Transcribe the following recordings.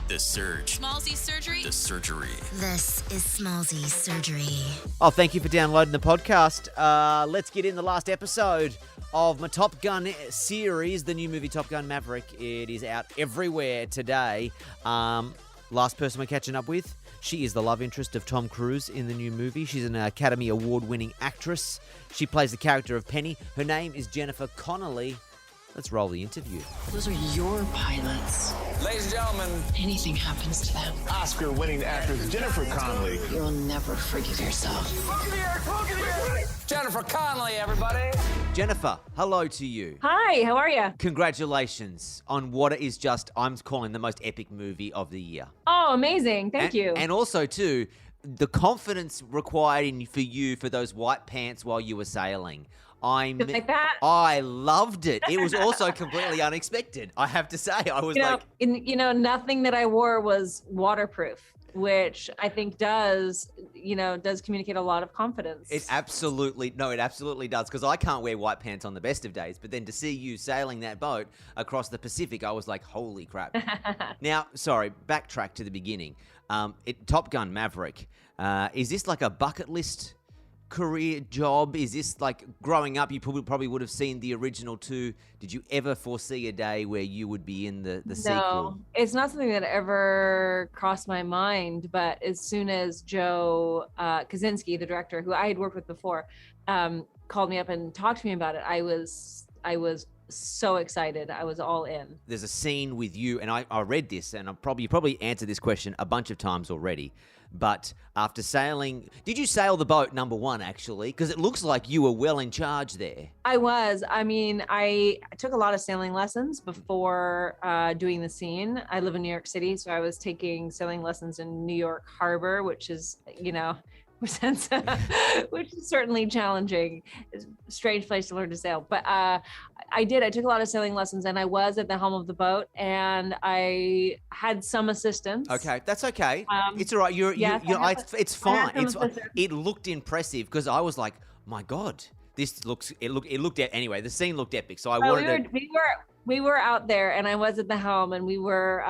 The Surge. Smallzy Surgery. The Surgery. This is Smallzy Surgery. Oh, thank you for downloading the podcast. Let's get in the last episode of my Top Gun series, the new movie Top Gun Maverick. It is out everywhere today. Last person we're catching up with, she is the love interest of Tom Cruise in the new movie. She's an Academy Award-winning actress. She plays the character of Penny. Her name is Jennifer Connelly. Let's roll the interview. Those are your pilots. Ladies and gentlemen, Anything happens to them, Oscar-winning actress Jennifer Connelly. you'll never forgive yourself. Jennifer Connelly, everybody. Jennifer, hello to you. Hi, how are you? Congratulations on what is just, I'm calling the most epic movie of the year. Oh, amazing. Thank you. And also, too, the confidence required for you for those white pants while you were sailing. Like that? I loved it. It was also completely unexpected, I have to say. I was nothing that I wore was waterproof, which I think does communicate a lot of confidence. It absolutely does, because I can't wear white pants on the best of days, but then to see you sailing that boat across the Pacific, I was like, holy crap. Now, sorry, backtrack to the beginning. Top Gun Maverick, is this like a bucket list career job? Is this like growing up, you probably would have seen the original two? Did you ever foresee a day where you would be in the sequel? No, it's not something that ever crossed my mind, but as soon as Joe Kosinski, the director who I had worked with before, called me up and talked to me about it, I was so excited. I was all in. There's a scene with you, and I read this, and you probably answered this question a bunch of times already, but after sailing, did you sail the boat, number one, actually? Because it looks like you were well in charge there. I was. I mean, I took a lot of sailing lessons before doing the scene. I live in New York City, so I was taking sailing lessons in New York Harbor, which is, which is certainly challenging. It's a strange place to learn to sail. But I took a lot of sailing lessons, and I was at the helm of the boat, and I had some assistance. Okay, that's okay. It's all right. It's fine. It looked impressive, because I was like, my God, it looked anyway, the scene looked epic. So we were out there, and I was at the helm, and we were,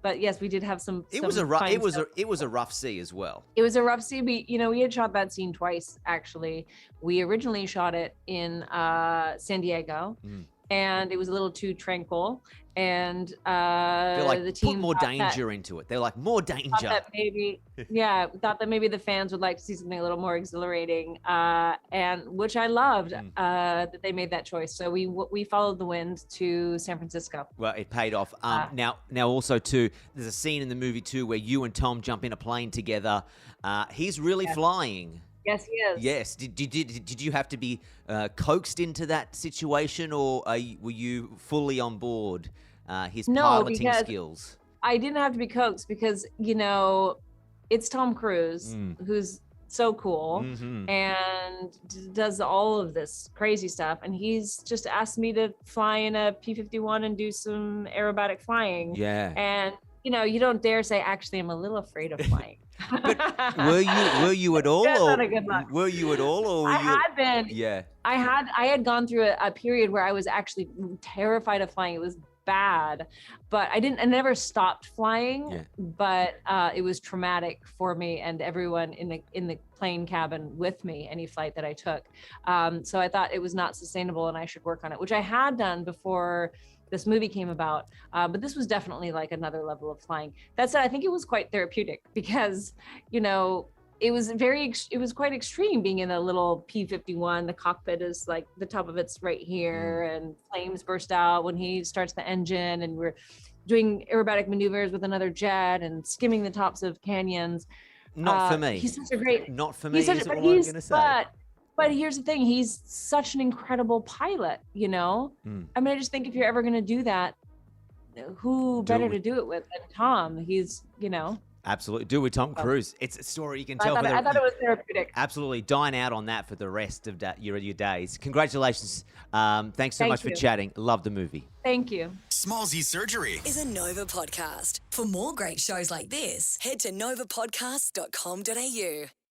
But yes, we did have some. It was a rough sea as well. It was a rough sea. We had shot that scene twice, actually. We originally shot it in San Diego, and it was a little too tranquil. And they're like, the team put more danger into it. They're like, more danger. Thought that maybe the fans would like to see something a little more exhilarating, and which I loved that they made that choice. So we followed the wind to San Francisco. Well, it paid off. Now also too, there's a scene in the movie too where you and Tom jump in a plane together. He's really flying. Yes, he is. Yes. Did you have to be coaxed into that situation, or were you fully on board his piloting skills? I didn't have to be coaxed because, it's Tom Cruise, who's so cool and does all of this crazy stuff. And he's just asked me to fly in a P-51 and do some aerobatic flying. Yeah. And, you don't dare say, actually, I'm a little afraid of flying. But were you at all? That's not a good luck. Were you at all? Or I had been. Yeah. I had gone through a period where I was actually terrified of flying. It was bad, but I never stopped flying, but it was traumatic for me and everyone in the plane cabin with me, any flight that I took. So I thought it was not sustainable and I should work on it, which I had done before this movie came about. But this was definitely like another level of flying. That said, I think it was quite therapeutic because, it was quite extreme being in a little P-51. The cockpit is like the top of it's right here, and flames burst out when he starts the engine, and we're doing aerobatic maneuvers with another jet and skimming the tops of canyons. Not for me. He's such a great. Not for me. Is all I'm going to say. But here's the thing: he's such an incredible pilot. I mean, I just think if you're ever going to do that, who better to do it with than Tom? He's, Absolutely. Do with Tom Cruise. It's a story you can tell. I thought it was therapeutic. Absolutely. Dine out on that for the rest of your days. Congratulations. Thanks so much for chatting. Love the movie. Thank you. Smallzy Surgery Is a Nova podcast. For more great shows like this, head to novapodcast.com.au.